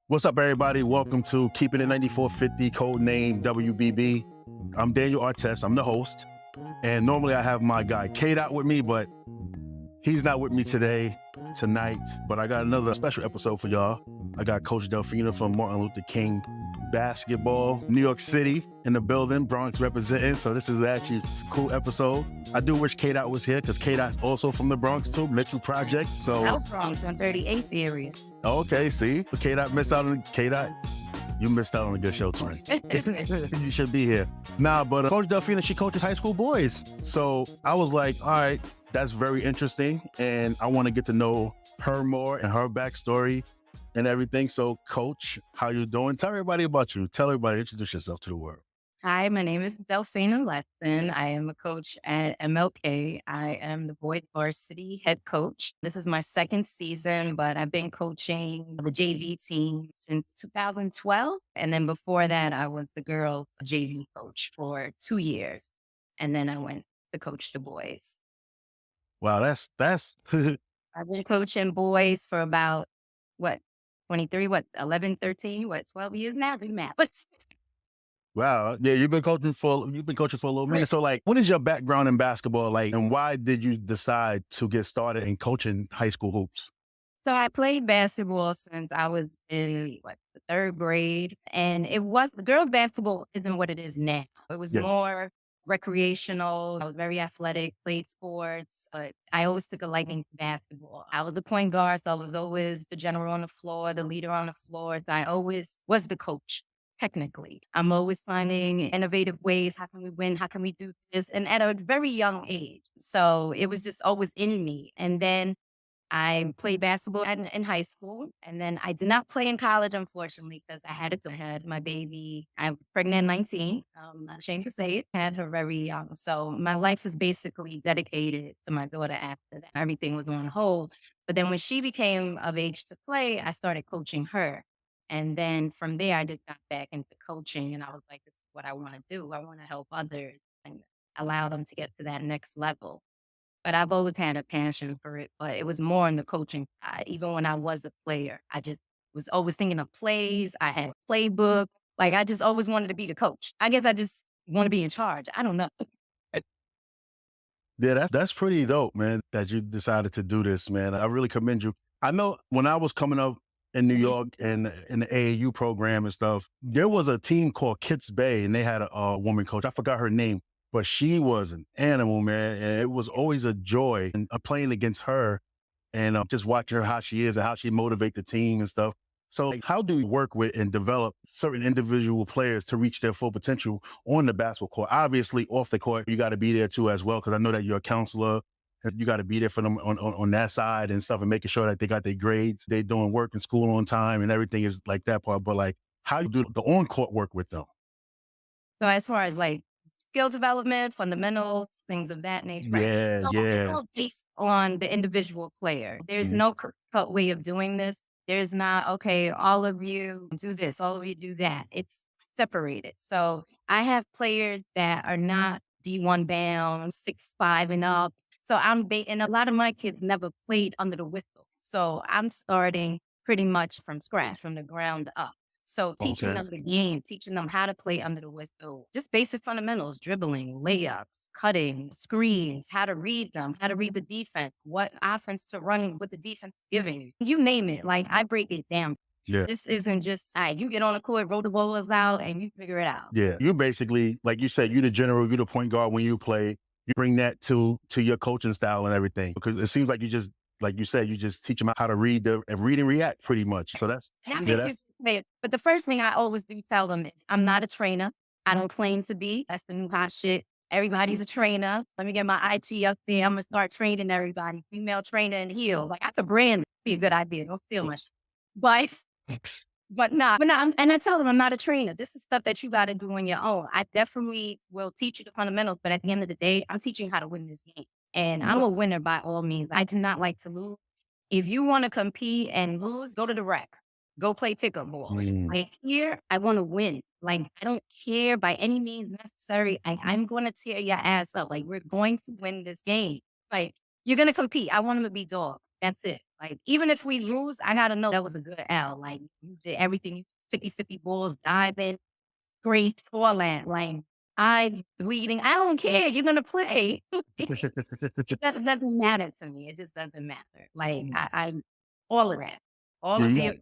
What's up, everybody? Welcome to Keeping It 9450, code name WBB. I'm Daniel Artest. I'm the host. And normally I have my guy Kate out with me, but he's not with me tonight. But I got another special episode for y'all. I got Coach Delfina from Martin Luther King Basketball, New York City in the building, Bronx representing. So this is actually a cool episode. I do wish Kate out was here because Kate out's also from the Bronx too, Mitchell Projects. So South Bronx, 138th area. Okay, see, Kate out missed out on Kate out. You missed out on a good show tonight. You should be here. But Coach Delfina, she coaches high school boys. So I was like, all right, that's very interesting. And I want to get to know her more and her backstory and everything. So Coach, how you doing? Tell everybody about you. Tell everybody, introduce yourself to the world. Hi, my name is Delfina Leston. I am a coach at MLK. I am the boys varsity head coach. This is my second season, but I've been coaching the JV team since 2012. And then before that, I was the girls JV coach for 2 years. And then I went to coach the boys. Wow, that's I've been coaching boys for about, 23, 11, 13, 12 years now? Do math. But wow. Yeah, you've been coaching for a little minute. So like, what is your background in basketball like, and why did you decide to get started in coaching high school hoops? So I played basketball since I was in the third grade, and the girls' basketball isn't what it is now. It was Yeah. more recreational. I was very athletic, played sports, but I always took a liking to basketball. I was the point guard, so I was always the general on the floor, the leader on the floor. So I always was the coach. Technically, I'm always finding innovative ways. How can we win? How can we do this? And at a very young age. So it was just always in me. And then I played basketball in high school, and then I did not play in college, unfortunately, because I had my baby. I was pregnant at 19. I'm not ashamed to say it. Had her very young. So my life was basically dedicated to my daughter after that. Everything was on hold. But then when she became of age to play, I started coaching her. And then from there, I just got back into coaching, and I was like, this is what I want to do. I want to help others and allow them to get to that next level. But I've always had a passion for it, but it was more on the coaching side. Even when I was a player, I just was always thinking of plays. I had a playbook. Like, I just always wanted to be the coach. I guess I just want to be in charge. I don't know. Yeah, that's pretty dope, man, that you decided to do this, man. I really commend you. I know when I was coming up in New York and in the AAU program and stuff, there was a team called Kits Bay, and they had a woman coach. I forgot her name, but she was an animal, man. And it was always a joy and playing against her and just watching her, how she is and how she motivate the team and stuff. So like, how do you work with and develop certain individual players to reach their full potential on the basketball court? Obviously, off the court, you got to be there too as well, because I know that you're a counselor. And you got to be there for them on that side and stuff and making sure that they got their grades, they're doing work in school on time and everything is like that part. But like, how you do the on-court work with them? So as far as like skill development, fundamentals, things of that nature. Yeah, So it's yeah. all based on the individual player. There's Mhm. no cut way of doing this. There's not, okay, all of you do this, all of you do that. It's separated. So I have players that are not D1 bound, 6'5" and up. So and a lot of my kids never played under the whistle. So I'm starting pretty much from scratch, from the ground up. So teaching Okay. them the game, teaching them how to play under the whistle, just basic fundamentals, dribbling, layups, cutting, screens, how to read them, how to read the defense, what offense to run with the defense giving you. You name it. Like, I break it down. Yeah. This isn't just, all right, you get on the court, roll the bowlers out, and you figure it out. Yeah. You basically, like you said, you the general, you the point guard when you play. You bring that to your coaching style and everything. Because it seems like you just, like you said, you just teach them how to read and react pretty much. So that's, That yeah, makes you play. But the first thing I always do tell them is, I'm not a trainer. I don't claim to be. That's the new hot shit. Everybody's a trainer. Let me get my IT up there. I'm going to start training everybody. Female trainer and heel. Like, I could brand be a good idea. Don't steal my shit. But and I tell them I'm not a trainer. This is stuff that you got to do on your own. I definitely will teach you the fundamentals, but at the end of the day, I'm teaching you how to win this game. And I'm a winner by all means. I do not like to lose. If you want to compete and lose, go to the rec. Go play pickup ball. Like, here, I want to win. Like, I don't care by any means necessary. I'm going to tear your ass up. Like, we're going to win this game. Like, you're going to compete. I want them to be dogs. That's it. Like, even if we lose, I gotta know that was a good L. Like, you did everything, 50-50 balls, diving, great foreland. Like, I bleeding. I don't care. You're gonna play. It doesn't matter to me. It just doesn't matter. Like, I'm all of that. All Yeah, of you the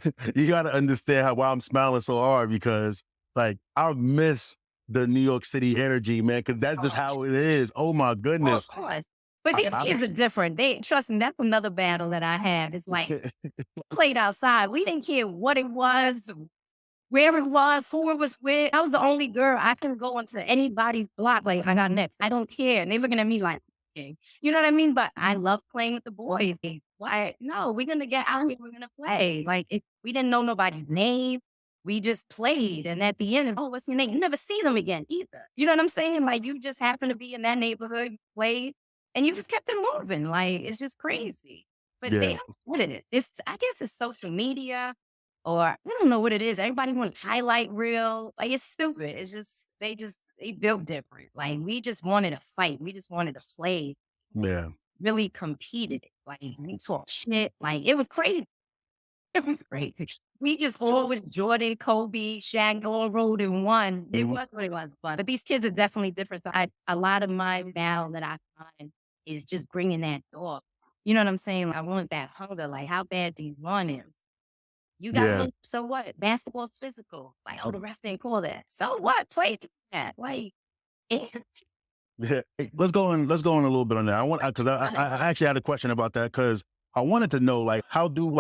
got you got to understand why I'm smiling so hard because like I miss the New York City energy, man, because that's just how it is. Oh my oh, of goodness. course. But these I, kids are different. They trust me, that's another battle that I have. It's like played outside. We didn't care what it was, where it was, who it was with. I was the only girl. I can go into anybody's block. Like, I got next. I don't care. And they're looking at me like, okay. You know what I mean? But I love playing with the boys. Why? No, we're going to get out here. We're going to play. Like, we didn't know nobody's name. We just played. And at the end, oh, what's your name? You never see them again either. You know what I'm saying? Like, you just happen to be in that neighborhood, you played, and you just kept it moving. Like, it's just crazy. But they yeah, don't get it. I guess it's social media or I don't know what it is. Everybody want to highlight reel. Like, it's stupid. It's just they built different. Like, we just wanted to fight. We just wanted to play. yeah, Really competed. Like, we talk shit. Like, it was crazy. It was crazy. We just always Jordan, Kobe, Shaq all rolled in one. It mhm, was what it was fun. But these kids are definitely different. So a lot of my battle that I find is just bringing that dog. You know what I'm saying? I want that hunger. Like, how bad do you want it? You got yeah. little, so what? Basketball's physical. Like, oh, the ref didn't call that. So what? Play through that. Like, it, Yeah, hey, let's go in a little bit on that. I want because I actually had a question about that because I wanted to know like how do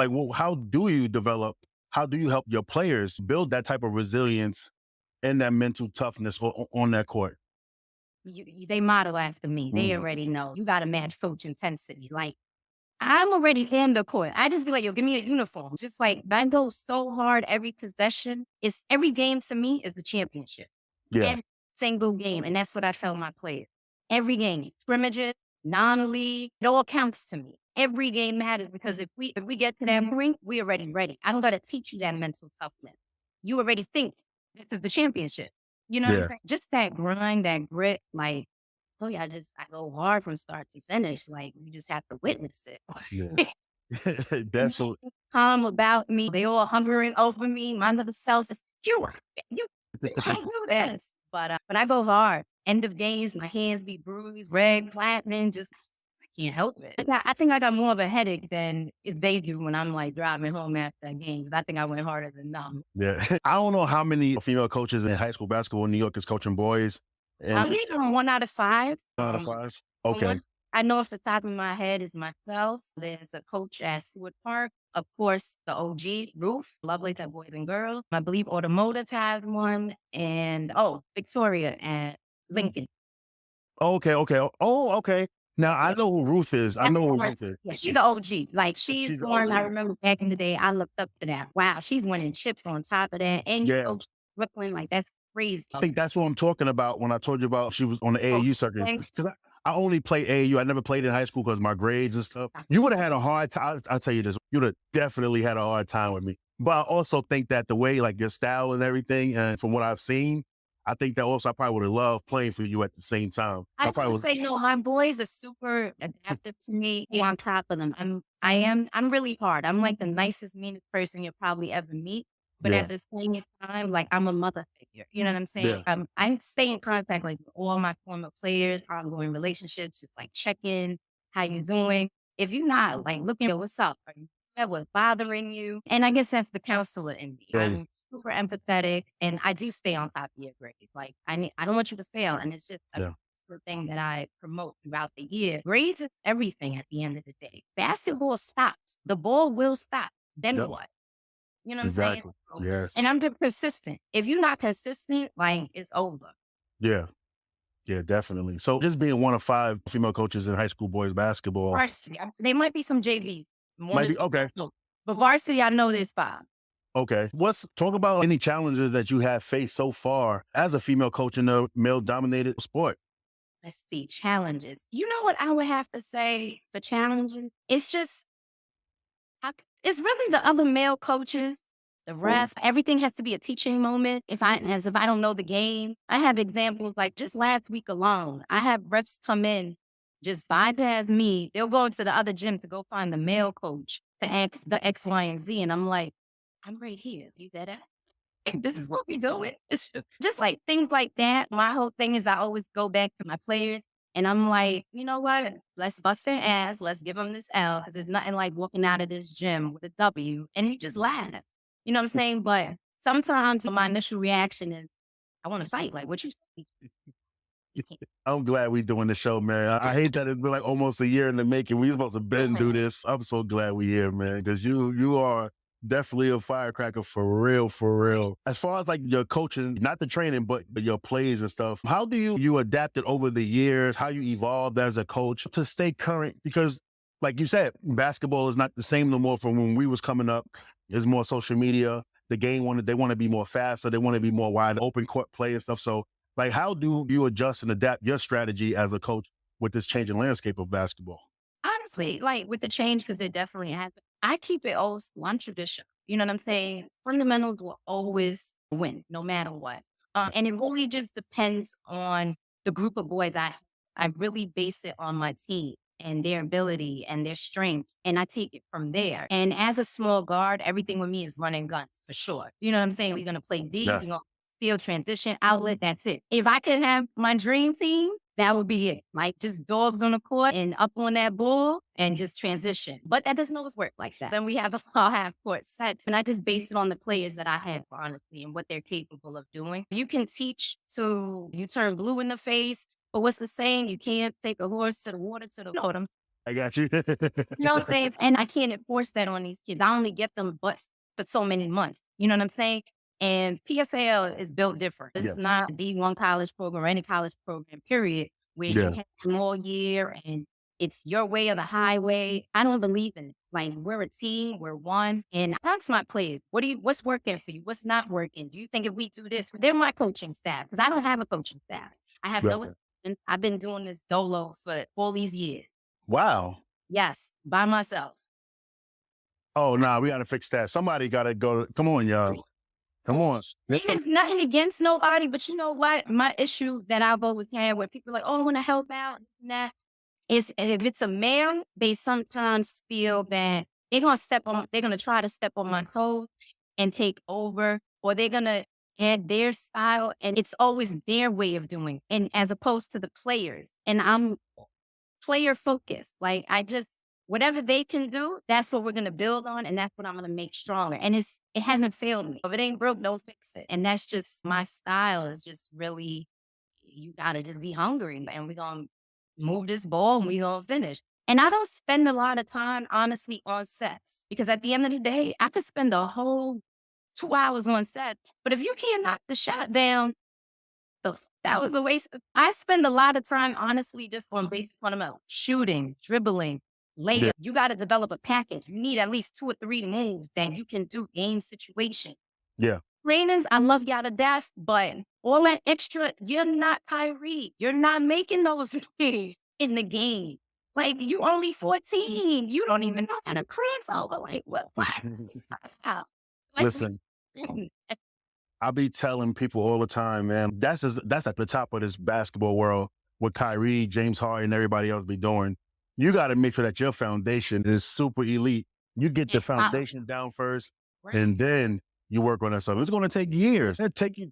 you develop how do you help your players build that type of resilience and that mental toughness on that court? they model after me. They Mm, already know. You got to match coach intensity. Like, I'm already in the court. I just be like, yo, give me a uniform. Just like, I go so hard every possession. It's every game to me is the championship. yeah, Every single game. And that's what I tell my players. Every game, scrimmages, non-league, it all counts to me. Every game matters because if we get to that point, we already ready. I don't gotta teach you that mental toughness. You already think this is the championship. You know what I'm yeah, saying? Just that grind, that grit, like, oh yeah, I go hard from start to finish. Like, you just have to witness yeah. it. That's so Calm about me. They all hovering over me. My little self is you can't do this. But I go hard. End of games, my hands be bruised, red, flattening, just I can't help it. I think I got more of a headache than if they do when I'm like driving home after a game. 'Cause I think I went harder than them. yeah. I don't know how many female coaches in high school basketball in New York is coaching boys I and believe I'm 1 out of 5. out of five. The Okay, one I know off the top of my head is myself. There's a coach at Stewart Park. Of course, the OG, Ruth, lovely that boys and girls. I believe Automotive has one. And Victoria at Lincoln. okay. Now I Yeah. know who Ruth is. I That's know the who one. Ruth is. Yeah, she's the OG. Like, she's She's the the one I OG. remember back in the day. I looked up to that. Wow, she's winning chips on top of that. And you Yeah. coach Brooklyn, like, that's crazy. I think that's what I'm talking about when I told you about she was on the Oh, AAU circuit. and Because I only play AAU. I never played in high school because my grades and stuff. You would have had a hard time. I'll tell you this. You would have definitely had a hard time with me. But I also think that the way, like your style and everything, and from what I've seen, I think that also I probably would have loved playing for you at the same time. So I I probably would was, say no, my boys are super adaptive to me. On top of them. I'm really hard. I'm like the nicest, meanest person you'll probably ever meet. But yeah, at the same time, like, I'm a mother figure. You know what I'm saying? yeah, I stay in contact like with all my former players, ongoing relationships, just like check in, how you doing? If you're not like looking at what's up, are you that was bothering you? And I guess that's the counselor in me. yeah, I'm super empathetic and I do stay on top of your grades. Like, I don't want you to fail. And it's just a yeah, the thing that I promote throughout the year. Grades is everything at the end of the day. Basketball stops. The ball will stop. Then yep, what? You know what I'm saying? exactly. And Yes, I'm just consistent. If you're not consistent, like, it's over. yeah, yeah, definitely. So just being one of five female coaches in high school boys basketball Varsity, there might be some JV, more might than be okay. no, but varsity, I know there's 5. Okay. What's talk about any challenges that you have faced so far as a female coach in a male dominated sport? Let's see, challenges. You know what I would have to say for challenges? It's just it's really the other male coaches, the ref. Everything has to be a teaching moment. As if I don't know the game. I have examples like just last week alone. I have refs come in just bypass me. They'll go into the other gym to go find the male coach to ask the X, Y, and Z. And I'm like, I'm right here. You did it. This is what we doing. It's just like things like that. My whole thing is I always go back to my players and I'm like, you know what? Let's bust their ass. Let's give them this L because there's nothing like walking out of this gym with a W and you just laugh. You know what I'm saying? But sometimes my initial reaction is, I want to fight. Like, what you say? You can't. I'm glad we doing the show, man. I hate that it's been like almost a year in the making. We supposed to been do this. I'm so glad we here, man, because you are definitely a firecracker for real, for real. As far as like your coaching, not the training, but your plays and stuff, how do you adapt it over the years? How you evolved as a coach to stay current? Because like you said, basketball is not the same no more from when we was coming up. There's more social media. The game they want to be more faster. They want to be more wide open court play and stuff. So like, how do you adjust and adapt your strategy as a coach with this changing landscape of basketball? Honestly, like with the change, because it definitely happened, I keep it old school. I'm traditional. You know what I'm saying? Fundamentals will always win, no matter what. And it really just depends on the group of boys. I really base it on my team and their ability and their strengths. And I take it from there. And as a small guard, everything with me is running guns for sure. You know what I'm saying? We're going to play deep. We're Yes. going to steal transition outlet. That's it. If I could have my dream team, that would be it. Like just dogs on the court and up on that ball and just transition. But that doesn't always work like that. Then we have all half court sets. And I just base it on the players that I have, honestly, and what they're capable of doing. You can teach to you turn blue in the face, but what's the saying? You can't take a horse to the water to the, you know what I'm, I got you. you know what I'm saying? And I can't enforce that on these kids. I only get them bust for so many months. You know what I'm saying? And PFL is built different. This is Yes. not a D1 college program or any college program, period, where you Yeah. have them all year and it's your way or the highway. I don't believe in it. Like we're a team, we're one. And I ask my players, what's working for you? What's not working? Do you think if we do this, they're my coaching staff, because I don't have a coaching staff. I have no Right. assistant. I've been doing this dolo for all these years. Wow. Yes, by myself. Oh, nah, we got to fix that. Somebody got to go. Come on, y'all. Come on. It's nothing against nobody, but you know what? My issue that I've always had where people are like, oh, I want to help out. Nah, is if it's a male, they sometimes feel that they're gonna try to step on my toes and take over, or they're gonna add their style, and it's always their way of doing, and as opposed to the players. And I'm player focused. Like whatever they can do, that's what we're gonna build on, and that's what I'm gonna make stronger. And it hasn't failed me. If it ain't broke, don't fix it. And that's just my style. Is just really you gotta just be hungry, and we're gonna move this ball and we're gonna finish. And I don't spend a lot of time, honestly, on sets because at the end of the day, I could spend a whole 2 hours on set. But if you can't knock the shot down, that was a waste. I spend a lot of time, honestly, just on basic fundamentals, shooting, dribbling, Yeah. layup. You got to develop a package. You need at least 2 or 3 moves that you can do game situation. Yeah. Trainers, I love y'all to death, but all that extra, you're not Kyrie. You're not making those moves in the game. Like, you only 14. You don't even know how to crossover. Like, what? How? Like, Listen, I be telling people all the time, man, that's at the top of this basketball world. What Kyrie, James Harden, and everybody else be doing. You got to make sure that your foundation is super elite. You get the foundation down first, and then you work on that stuff. It's going to take years. It'll take you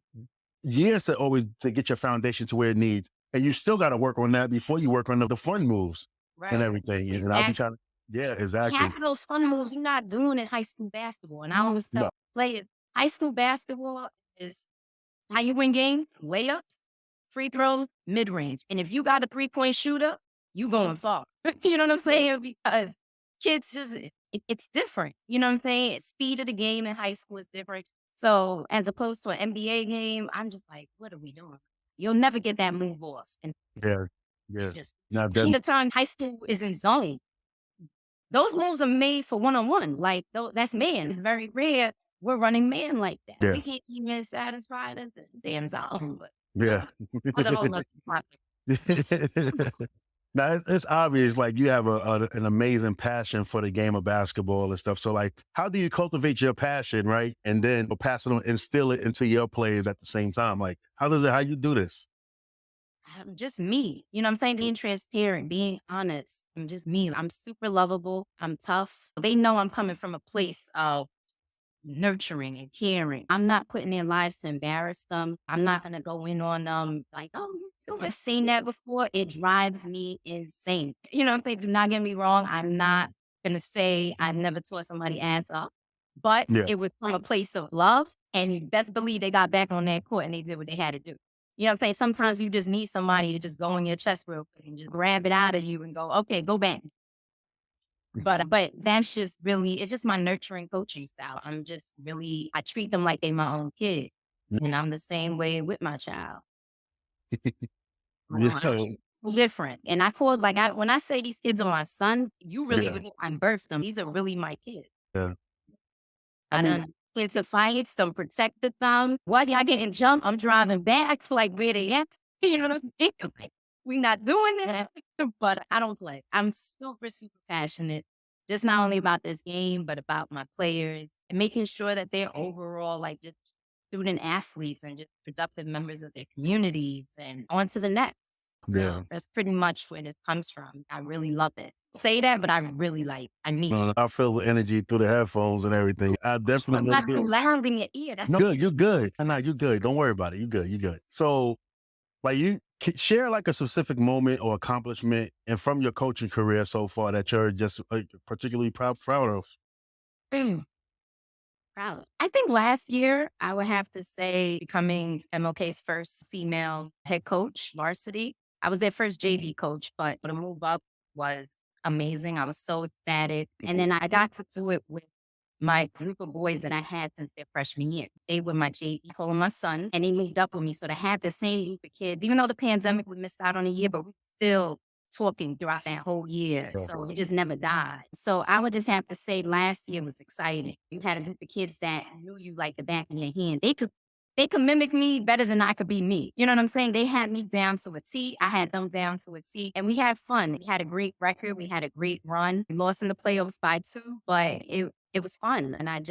years to get your foundation to where it needs. And you still got to work on that before you work on the fun moves and everything. And I'll be trying to, yeah, exactly. Half of those fun moves you're not doing in high school basketball. And I always tell players, high school basketball is how you win games, layups, free throws, mid-range. And if you got a 3-point shooter, you going far. You know what I'm saying? Because kids just, it's different. You know what I'm saying? Speed of the game in high school is different. So as opposed to an NBA game, I'm just like, what are we doing? You'll never get that move off. And Yeah. Yeah. just Now, the time high school is in zone. Those moves are made for one-on-one. Like, that's man. It's very rare we're running man like that. Yeah. We can't even satisfy the damn zone. But Yeah. that's a whole nother topic. Now, it's obvious, like, you have an amazing passion for the game of basketball and stuff. So, like, how do you cultivate your passion, right? And then pass it on, instill it into your players at the same time? Like, how you do this? I'm just me. You know what I'm saying? Being transparent, being honest. I'm just me. I'm super lovable. I'm tough. They know I'm coming from a place of nurturing and caring. I'm not putting their lives to embarrass them. I'm not going to go in on them like, oh, you have seen that before. It drives me insane. You know what I'm saying? Do not get me wrong. I'm not going to say I've never taught somebody ass up, but Yeah. it was from a place of love. And you best believe they got back on that court and they did what they had to do. You know what I'm saying? Sometimes you just need somebody to just go in your chest real quick and just grab it out of you and go, okay, go back. But that's just really it's just my nurturing coaching style. I'm just really I treat them like they my own kid. And I'm the same way with my child. Yeah. Different. And I call like when I say these kids are my sons, you really Yeah. would think I birthed them. These are really my kids. Yeah. I I mean, done into fights, some protected them. Why y'all getting jumped? I'm driving back like where they at. You know what I'm saying? Like, we not doing that. But I don't play. I'm super, super passionate. Just not only about this game, but about my players and making sure that they're overall like just student athletes and just productive members of their communities and on to the next. yeah. So that's pretty much where this comes from. I really love it. Say that, but I really I need No, you. no, I feel the energy through the headphones and everything. I I'm definitely not too do. loud in your ear. That's No, good. You're good. No, you're good. Don't worry about it. You're good. You're good. So, like, you can share like a specific moment or accomplishment and from your coaching career so far that you're just particularly proud of. mm, proud. I think last year I would have to say becoming MLK's first female head coach, varsity. I was their first JV coach, but the move up was amazing. I was so ecstatic. And then I got to do it with my group of boys that I had since their freshman year. They were my JV, calling my sons, and they moved up with me. So to have the same group of kids, even though the pandemic, we missed out on a year, but we still talking throughout that whole year. Yeah. So it just never died. So I would just have to say last year was exciting. You had a group of kids that knew you like the back of your hand. They could mimic me better than I could be me. You know what I'm saying? They had me down to a T. I had them down to a T. And we had fun. We had a great record. We had a great run. We lost in the playoffs by 2, but it was fun. And I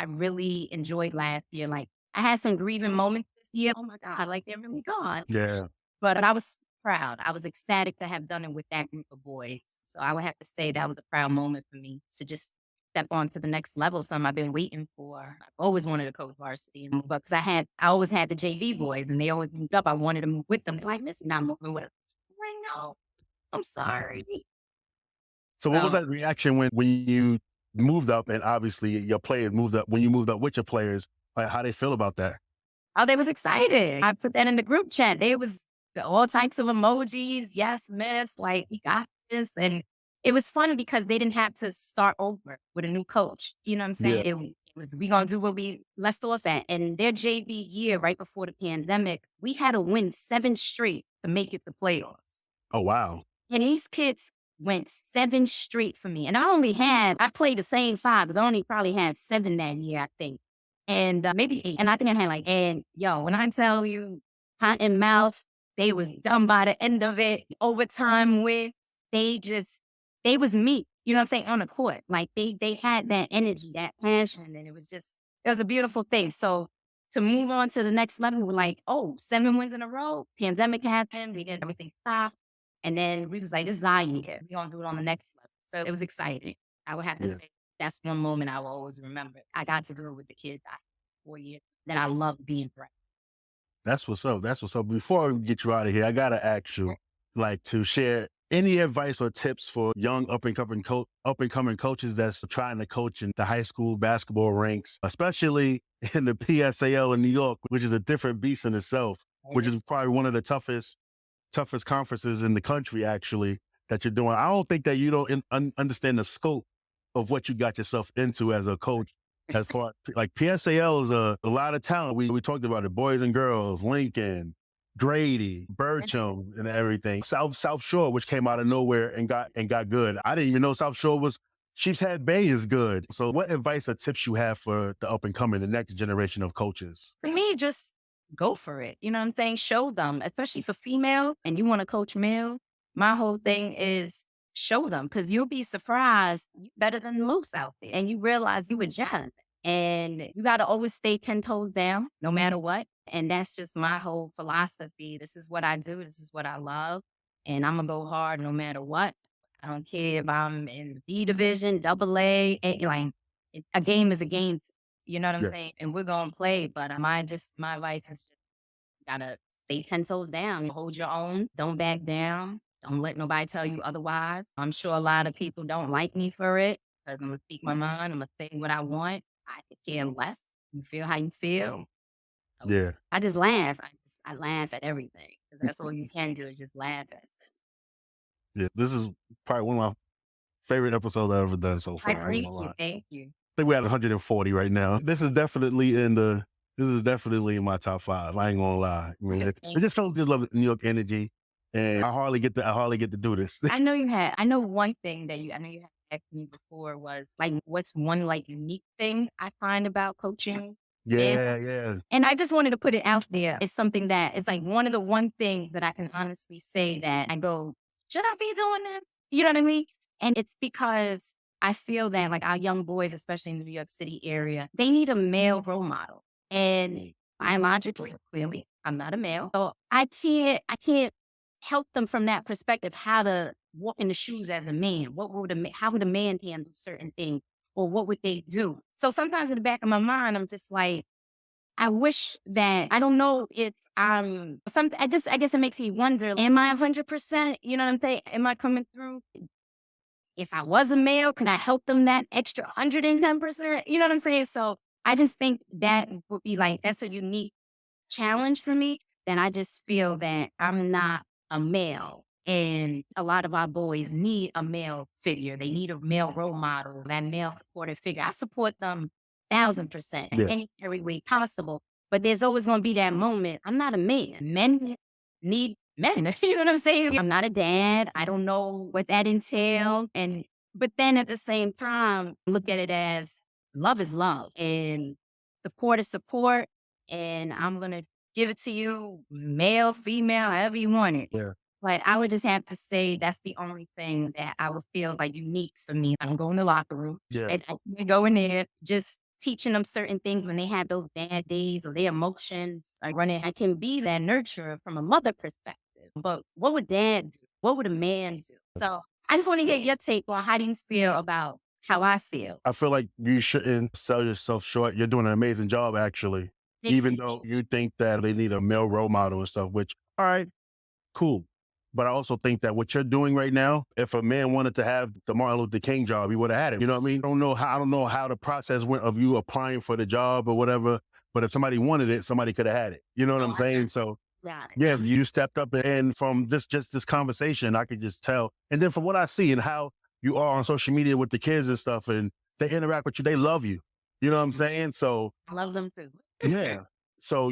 really enjoyed last year. Like I had some grieving moments this year. Oh my God, like they're really gone. Yeah. But I was proud. I was ecstatic to have done it with that group of boys. So I would have to say that was a proud moment for me to just step on to the next level, something I've been waiting for. I've always wanted to coach varsity and move up because I always had the JV boys and they always moved up. I wanted to move with them. They're like, Miss, you're not moving with us. I'm like, no, I'm sorry. So, what was So that reaction when you moved up and obviously your players moved up when you moved up with your players? Like, how they feel about that? oh, they was excited. I put that in the group chat. They was all types of emojis. Yes, miss. Like, we got this. And it was fun because they didn't have to start over with a new coach. You know what I'm Yeah. saying? It was we gonna do what we left off at. And their JV year, right before the pandemic, we had to win 7 straight to make it the playoffs. Oh wow. And these kids went 7 straight for me. And I played the same 5 because I only probably had 7 that year, I think. And maybe 8. And I think I had like, and yo, when I tell you hot and mouth, they was done by the end of it. Overtime with, they was me. You know what I'm saying? On the court. Like they had that energy, that passion. And it was a beautiful thing. So to move on to the next level, we're like, oh, 7 wins in a row. Pandemic happened. We did everything stop. And then we was like, this is our year. We're going to do it on the next level. So it was exciting. I would have to Yeah. say that's one moment I will always remember. I got to do it with the kids I 4 years that I love being around. That's what's up. That's what's up. Before we get you out of here, I gotta ask you, like, to share any advice or tips for young up and coming coaches that's trying to coach in the high school basketball ranks, especially in the PSAL in New York, which is a different beast in itself, which is probably one of the toughest conferences in the country, actually, that you're doing. I don't think that you don't understand the scope of what you got yourself into as a coach. As far like PSAL is a lot of talent. We talked about it, boys and girls, Lincoln, Grady, Bircham, and everything. South Shore, which came out of nowhere and got good. I didn't even know South Shore was Sheep's Head Bay is good. So what advice or tips you have for the up and coming, the next generation of coaches? For me, just go for it. You know what I'm saying? Show them, especially for female and you want to coach male. My whole thing is show them because you'll be surprised you better than most out there. And you realize you a gem. And you got to always stay 10 toes down no matter what. And that's just my whole philosophy. This is what I do. This is what I love. And I'm going to go hard no matter what. I don't care if I'm in the B division, double like a game is a game. You know what I'm Yes. saying? And we're going to play. But my advice is just gotta stay 10 toes down. Hold your own. Don't back down. Don't let nobody tell you otherwise. I'm sure a lot of people don't like me for it because I'm gonna speak my mind. I'm gonna say what I want. I could care less. You feel how you feel. So Yeah. I just laugh. I laugh at everything. 'Cause that's all you can do is just laugh at it. Yeah. This is probably one of my favorite episodes I've ever done so I far. I ain't thank gonna you. lie. Thank you. I think we're at 140 right now. This is definitely in my top 5. I ain't gonna lie. I mean, it just felt just love the New York energy, and I hardly get to do this. I know one thing that I know you had asked me before was like, what's one like unique thing I find about coaching men? Yeah, yeah, And I just wanted to put it out there. It's something that it's like one of the one things that I can honestly say that I go, should I be doing that? You know what I mean? And it's because I feel that like our young boys, especially in the New York City area, they need a male role model. And biologically, clearly, I'm not a male. So I can't help them from that perspective, how to walk in the shoes as a man. How would a man handle certain things? Or what would they do? So sometimes in the back of my mind, I'm just like, I wish that I don't know if I guess it makes me wonder, am I 100%? You know what I'm saying? Am I coming through? If I was a male, could I help them that extra 110%? You know what I'm saying? So I just think that would be like, that's a unique challenge for me. That I just feel that I'm not a male. And a lot of our boys need a male figure. They need a male role model, that male supportive figure. I support them 1000% in yes. any every way possible. But there's always going to be that moment. I'm not a man. Men need men. You know what I'm saying? I'm not a dad. I don't know what that entails. But then at the same time, look at it as love is love and support is support. And I'm going to give it to you, male, female, however you want it. Yeah. But I would just have to say that's the only thing that I would feel like unique for me. I don't go in the locker room. Yeah. I go in there just teaching them certain things when they have those bad days or their emotions are running. I can be that nurturer from a mother perspective. But what would dad do? What would a man do? So I just want to get your take on how do you feel about how I feel. I feel like you shouldn't sell yourself short. You're doing an amazing job, actually. Thank Even you. though you think that they need a male role model and stuff, which, all right, cool. But I also think that what you're doing right now, if a man wanted to have the Martin Luther King job, he would have had it. You know what I mean? I don't know how the process went of you applying for the job or whatever. But if somebody wanted it, somebody could have had it. You know what I'm saying? So Got it. yeah, you stepped up, and from this conversation, I could just tell. And then from what I see and how you are on social media with the kids and stuff, and they interact with you, they love you. You know what I'm saying? So I love them too. yeah. So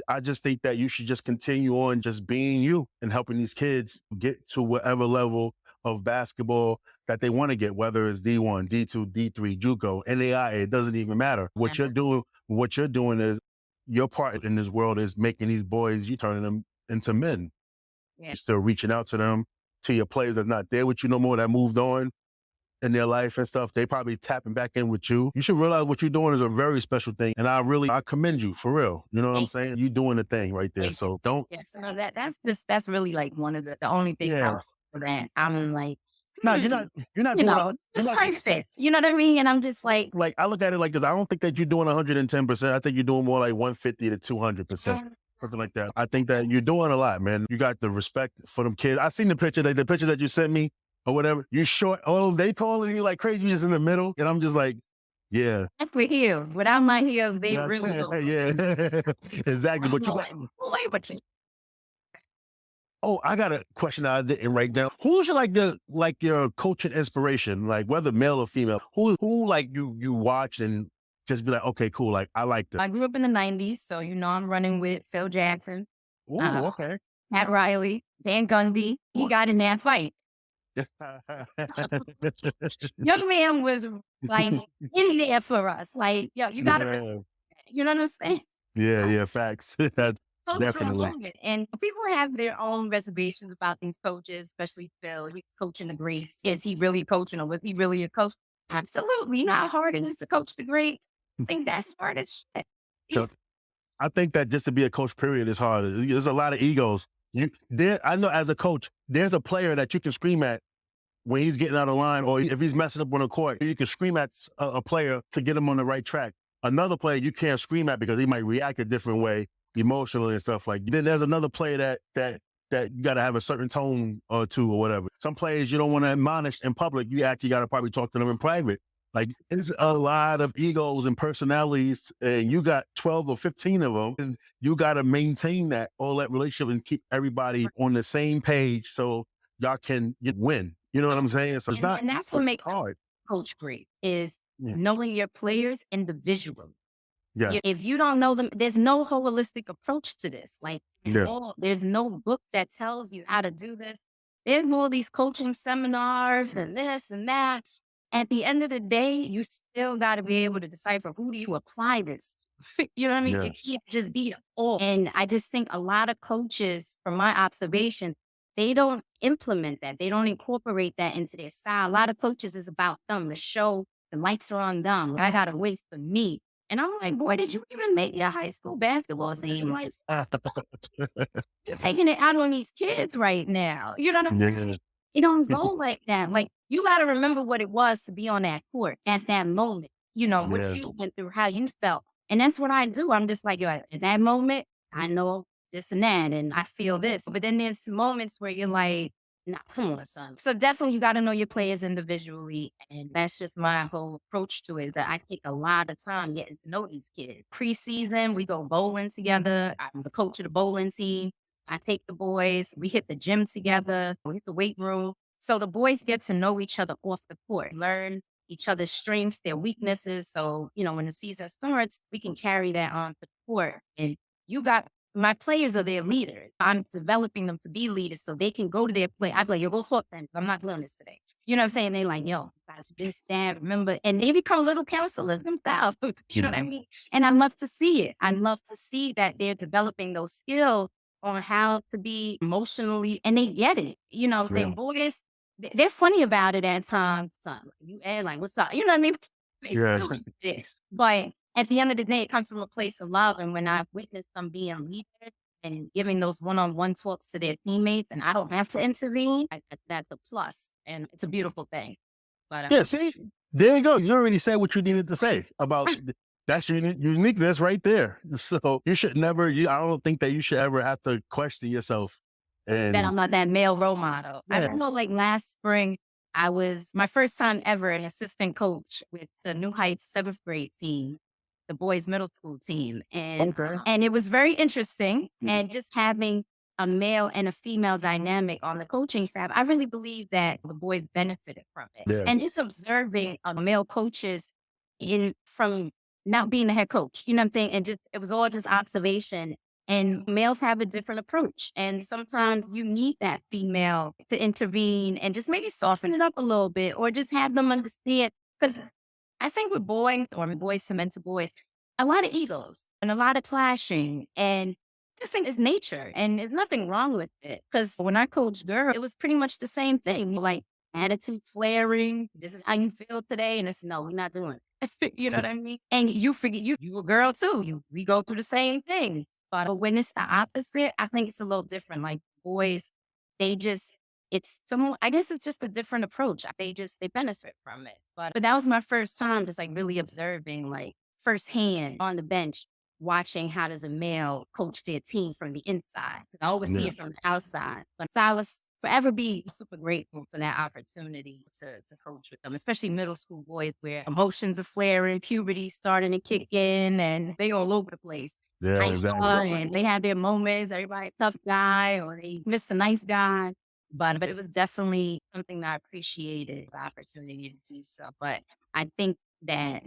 I just think that you should just continue on just being you and helping these kids get to whatever level of basketball that they want to get, whether it's D1, D2, D3, JUCO, NAIA, it doesn't even matter. What you're doing is your part in this world is making these boys, you turning them into men. Yeah. You're still reaching out to them, to your players that's not there with you no more, that moved on in their life and stuff. They probably tapping back in with you. You should realize what you're doing is a very special thing. And I commend you for real. You know what I'm saying? You doing the thing right there. Thank So don't, Yes, no, that's really like one of the only things yeah. that I'm like, No, hmm, you're not you doing, know, it's perfect. You know what I mean? And I'm just like, like, I look at it like this. I don't think that you're doing 110%. I think you're doing more like 150 to 200%. Something like that. I think that you're doing a lot, man. You got the respect for them kids. I seen the picture, like the picture that you sent me or whatever. You short. Oh, they calling you like crazy. You just in the middle. And I'm just like, yeah. that's with heels. Without my heels, they Yeah, really look. yeah. Exactly. But you got, oh, I got a question that I didn't write down. Who's your your coaching inspiration? Like whether male or female, who like you watch and just be like, okay, cool. Like I like this. I grew up in the 90s, so I'm running with Phil Jackson, Ooh, uh, okay. Pat Riley, Van Gundy. He got in that fight. Young man was like in there for us. Like, yo, you gotta Yeah. you know what I'm saying? Yeah, facts. Definitely. And people have their own reservations about these coaches, especially Phil. He's coaching the greats. Is he really coaching or was he really a coach? Absolutely. You know how hard it is to coach the great? I think that's hard as shit. So I think that just to be a coach, period, is hard. There's a lot of egos. I know as a coach, there's a player that you can scream at when he's getting out of line, or if he's messing up on the court, you can scream at a player to get him on the right track. Another player you can't scream at because he might react a different way emotionally and stuff like that. Then there's another player that you got to have a certain tone or two or whatever. Some players you don't want to admonish in public. You actually got to probably talk to them in private. Like, it's a lot of egos and personalities, and you got 12 or 15 of them, and you got to maintain all that relationship and keep everybody on the same page so y'all can win. You know what I'm saying? So And that's what makes hard. coach great is Yeah. knowing your players individually. Yeah. If you don't know them, there's no holistic approach to this. Like, Yeah. there's no book that tells you how to do this. There's all these coaching seminars and this and that. At the end of the day, you still got to be able to decipher who do you apply this to? You know what I mean? Yeah. You can't just be all. And I just think a lot of coaches, from my observation, they don't implement that. They don't incorporate that into their style. A lot of coaches is about them, the show, the lights are on them. I got to wait for me. And I'm like, boy, did you even make your high school basketball team? Like, you're taking it out on these kids right now. You know what I'm saying? Yeah. It don't go like that. Like, you got to remember what it was to be on that court at that moment. You know, what Yeah. you went through, how you felt. And that's what I do. I'm just like, yo, at that moment, I know this and that, and I feel this. But then there's moments where you're like, nah, come on, son. So definitely you got to know your players individually. And that's just my whole approach to it, that I take a lot of time getting to know these kids. Preseason, we go bowling together. I'm the coach of the bowling team. I take the boys, we hit the gym together, we hit the weight room. So the boys get to know each other off the court, learn each other's strengths, their weaknesses. So, when the season starts, we can carry that on to the court. And my players are their leaders. I'm developing them to be leaders so they can go to their play. I'm like, yo, go hook them. I'm not doing this today. You know what I'm saying? They like, yo, got to this, that, remember. And they become little counselors themselves. You know what I mean? And I love to see it. I love to see that they're developing those skills on how to be emotionally, and they get it. Saying, boys, they're funny about it at times. Son, you add like, what's up? You know what I mean? Yeah. This. But at the end of the day, it comes from a place of love. And when I've witnessed them being leaders and giving those one-on-one talks to their teammates, and I don't have to intervene, that's a plus. And it's a beautiful thing. But Yeah, see, there you go. You already said what you needed to say about that's your uniqueness right there. So you should never. I don't think that you should ever have to question yourself. And that I'm not that male role model. I Yeah. don't know, like last spring, I was my first time ever an assistant coach with the New Heights 7th grade team, the boys middle school team. Okay. And it was very interesting. And just having a male and a female dynamic on the coaching staff, I really believe that the boys benefited from it. Yeah. And just observing male coaches from not being the head coach, you know what I'm saying? And it was all just observation. And males have a different approach. And sometimes you need that female to intervene and just maybe soften it up a little bit, or just have them understand. Because I think with boys, or boys to mentor boys, a lot of egos and a lot of clashing. And just think it's nature, and there's nothing wrong with it. Because when I coached girls, it was pretty much the same thing. Like, attitude flaring. This is how you feel today. And it's, no, we're not doing it. You know what I mean? And you forget you a girl too. We go through the same thing. But when it's the opposite, I think it's a little different. Like, boys, I guess it's just a different approach. They benefit from it. But that was my first time just like really observing, like, firsthand on the bench, watching how does a male coach their team from the inside. 'Cause I always see it from the outside. But so I was forever be super grateful for that opportunity to coach with them, especially middle school boys where emotions are flaring, puberty starting to kick in, and they all over the place. Yeah, exactly. And they have their moments. Everybody tough guy, or they miss the nice guy. But it was definitely something that I appreciated, the opportunity to do so. But I think that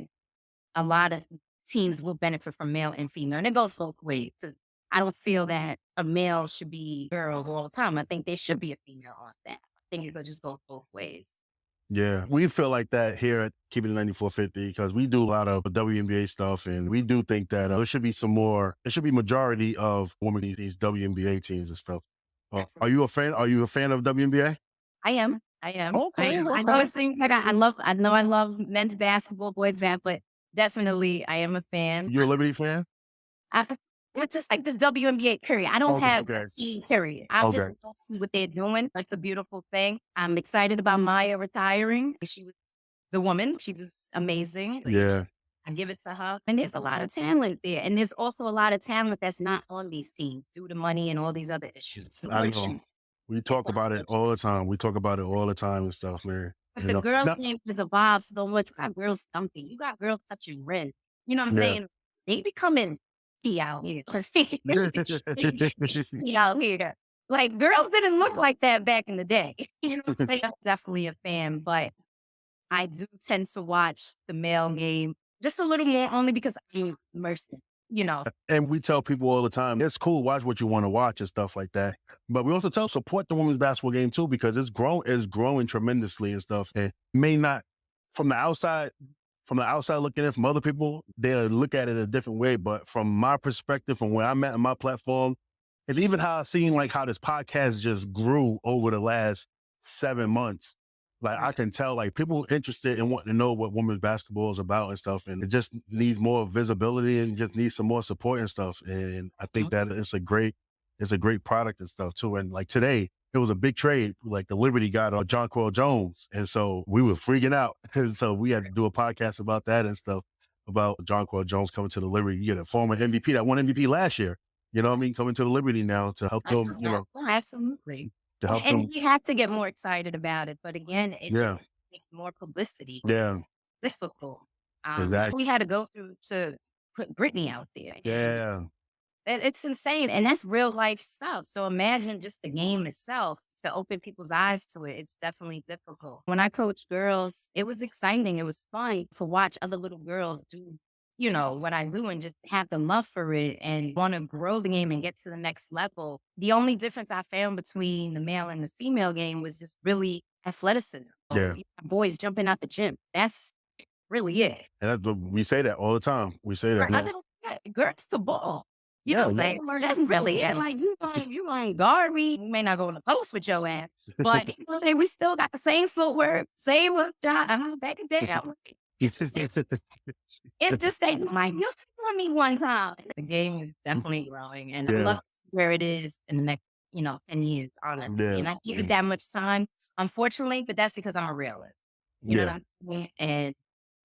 a lot of teams will benefit from male and female, and it goes both ways. 'Cause I don't feel that a male should be girls all the time. I think there should be a female on staff. I think it could just go both ways. Yeah, we feel like that here at Keeping It 9450 because we do a lot of WNBA stuff, and we do think that there should be there should be majority of women in these WNBA teams and stuff. Are you a fan? Are you a fan of WNBA? I am. I am. Okay, I know it seems like I love men's basketball, boys basketball, but definitely I am a fan. You a Liberty fan? It's just like the WNBA period. I don't Okay, have okay, a team period. I'm just okay. see what they're doing. That's a beautiful thing. I'm excited about Maya retiring. She was the woman. She was amazing. Yeah, I give it to her. And there's a lot of talent there. And there's also a lot of talent that's not on these teams due to money and all these other issues. I know. We talk about it all the time. We talk about it all the time and stuff, man. But You the know. girls' Now, game has evolved so much. You got girls thumping. You got girls touching red. You know what I'm yeah. saying? They becoming key out here. Key out here. Like girls didn't look like that back in the day. You know what I'm saying? I'm definitely a fan, but I do tend to watch the male game just a little more only because I'm immersed in, you know. And we tell people all the time, it's cool, watch what you want to watch and stuff like that. But we also tell support the women's basketball game too, because it's growing tremendously and stuff. And may not from the outside, looking in from other people, they'll look at it a different way. But from my perspective, from where I'm at on my platform, and even how I've seen like how this podcast just grew over the last 7 months. Like I can tell like people interested in wanting to know what women's basketball is about and stuff. And it just needs more visibility and just needs some more support and stuff. And I think that it's a great product and stuff too. And like today, it was a big trade. Like the Liberty got on Jonquel Jones. And so we were freaking out. And so we had to do a podcast about that and stuff, about Jonquel Jones coming to the Liberty. You get a former MVP that won MVP last year. You know what I mean? Coming to the Liberty now to help them, Oh, absolutely. to help And them. we have to get more excited about it. But again, it Yeah. just takes more publicity. Yeah. It's difficult. Exactly. We had to go through to put Britney out there. And Yeah. it's insane. And that's real life stuff. So imagine just the game itself to open people's eyes to it. It's definitely difficult. When I coached girls, it was exciting. It was fun to watch other little girls do, you know, what I do and just have the love for it and want to grow the game and get to the next level. The only difference I found between the male and the female game was just really athleticism. Yeah. Boys jumping out the gym. That's really it. And we say that all the time. We say that. Other than that, girls the ball. You Yeah, know what I'm saying? That's really it. Like you ain't guard me. You may not go in the post with your ass, but you know what I'm saying? We still got the same footwork, same hook shot. I'm back and down. It's just that like you for me one time. The game is definitely growing, and I Yeah. love where it is in the next, 10 years, honestly. Yeah. And I give it that much time, unfortunately, but that's because I'm a realist. You know what I'm saying? And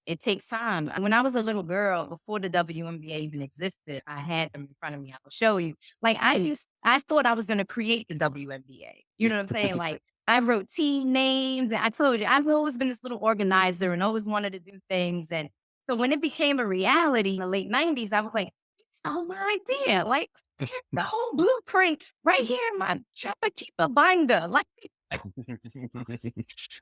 it takes time. When I was a little girl, before the WNBA even existed, I had them in front of me. I will show you. Like I thought I was going to create the WNBA. You know what I'm saying? Like I wrote team names, and I told you I've always been this little organizer and always wanted to do things. And so when it became a reality in the late '90s, I was like, "It's all my idea. Like the whole blueprint right here in my Trapper Keeper binder. Like."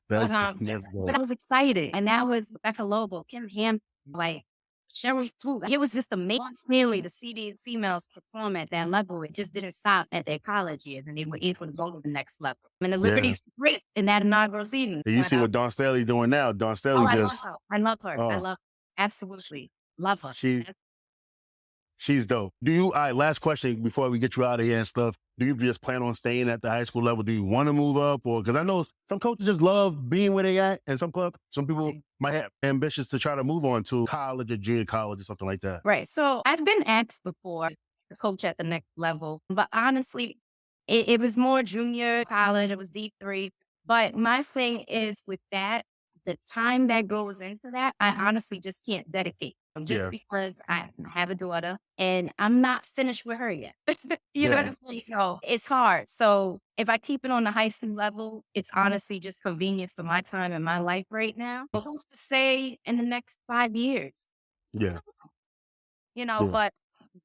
That's But I was excited. And that was Becca Lobo, Kim Ham, like Sherry Swoop. It was just amazing to see these females perform at that level. It just didn't stop at their college years and they were able to go to the next level. And the Liberty's great in that inaugural season. And you see what Dawn Staley doing now. Dawn Staley I just love her. I love her. I oh, love her. Absolutely. Love her. she's dope. All right, last question before we get you out of here and stuff. Do you just plan on staying at the high school level? Do you want to move up? Or because I know some coaches just love being where they at, and some people might have ambitions to try to move on to college or junior college or something like that. Right. So I've been asked before to coach at the next level, but honestly, it was more junior college. It was D3. But my thing is with that, the time that goes into that, I honestly just can't dedicate. Just because I have a daughter and I'm not finished with her yet. You know what I'm saying? So it's hard. So if I keep it on the high school level, it's honestly just convenient for my time and my life right now. But who's to say in the next 5 years? Yeah. But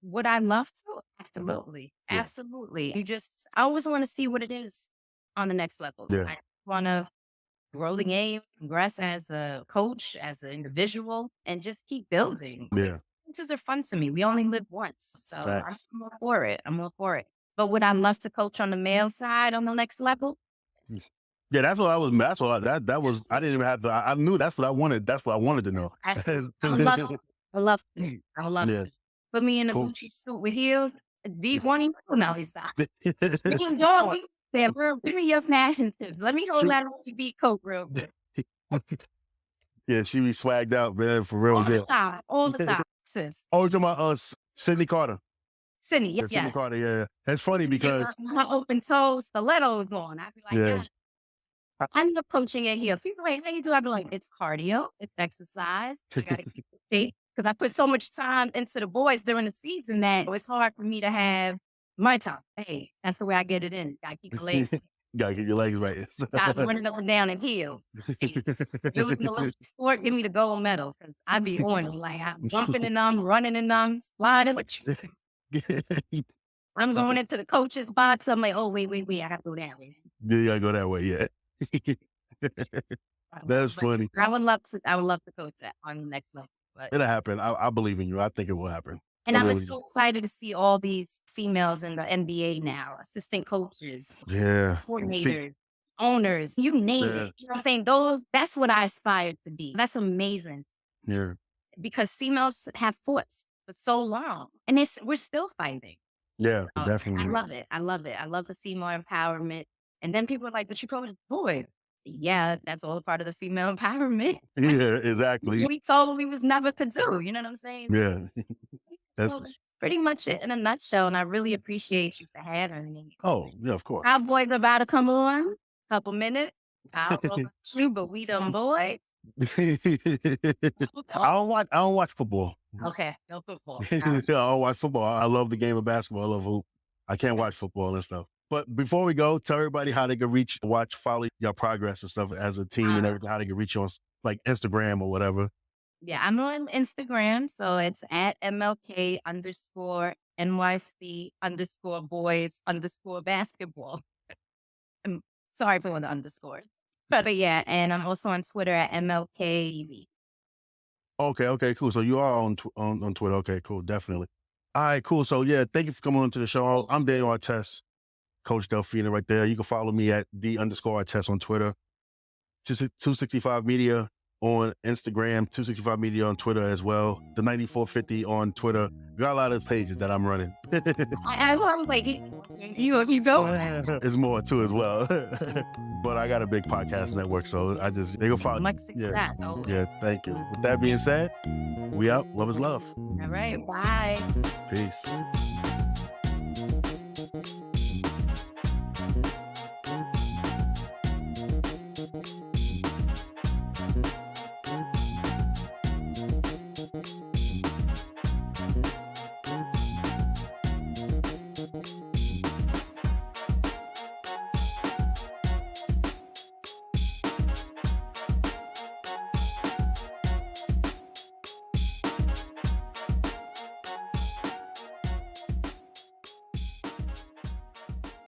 would I love to? Absolutely. Yeah. Absolutely. I always want to see what it is on the next level. Yeah. I want to grow the game, progress as a coach, as an individual, and just keep building. Yeah. Experiences are fun to me. We only live once. So Facts. I'm all for it. I'm all for it. But would I love to coach on the male side on the next level? Yeah, that's what I was. That's what that was. I didn't even have to. I knew that's what I wanted. That's what I wanted to know. Absolutely. I love it. I love it. I love Yeah. it. Put me in a Cool. Gucci suit with heels. D1, no, he's not. Give me your fashion tips. Let me hold that ODB coat real quick. Yeah, she be swagged out, man, for real. All the time, sis. Oh, you're talking about Sydney Carter. Cindy, yes, Cindy yes. Carter, yeah. It's funny because, My open toe stilettos on. I'd be like, yeah. "God, I end up coaching it here." People are like, "How you do?" I'd be like, "It's cardio, it's exercise. I gotta keep it safe." Because I put so much time into the boys during the season that it's hard for me to have my time. Hey, that's the way I get it in. Gotta keep the legs. Gotta get your legs right. Got running up and down in heels. Hey, it was an Olympic sport. Give me the gold medal because I be on it. Like I'm jumping in them, running in them, sliding. I'm going into the coach's box. I'm like, oh wait, I gotta go that way. You gotta go that way, yeah. That's funny. I would love to coach that on the next level. But It'll happen. I believe in you. I think it will happen. and I I'm really so do. excited to see all these females in the NBA now, assistant coaches, Yeah. See, coordinators, owners, you name yeah, it. You know what I'm saying? That's what I aspire to be. That's amazing yeah, because females have fought for so long and we're still fighting. yeah, I definitely. love it. I love it. I love to see more empowerment. And then people are like, but you coach boys. Yeah, that's all a part of the female empowerment. Yeah, exactly. We told we was never to do. You know what I'm saying? Yeah. That's, So that's pretty much it in a nutshell. And I really appreciate you for having me. oh, yeah, of course. Our boys about to come on. Couple minutes. I'll go with you, but we them boys. I don't watch football. Okay, no football. I don't watch football. I love the game of basketball. I love hoop. I can't watch football and stuff. But before we go, tell everybody how they can reach, watch, follow your progress and stuff as a team and everything, how they can reach you on like Instagram or whatever. Yeah, I'm on Instagram. So it's at MLK_NYC_boys_basketball. I'm sorry for the underscore. But yeah, and I'm also on Twitter at MLKEV. Okay, cool. So you are on Twitter. Okay, cool, definitely. All right, cool. So yeah, thank you for coming on to the show. I'm Daniel Artest, Coach Delfina right there. You can follow me at _Artest on Twitter, 265 Media on Instagram, 265 Media on Twitter as well, the 9450 on Twitter. We got a lot of pages that I'm running. I was like, you go. There's more too as well. But I got a big podcast network, so they can follow. Much success. Yeah, thank you. With that being said, we out. Love is love. All right, bye. Peace.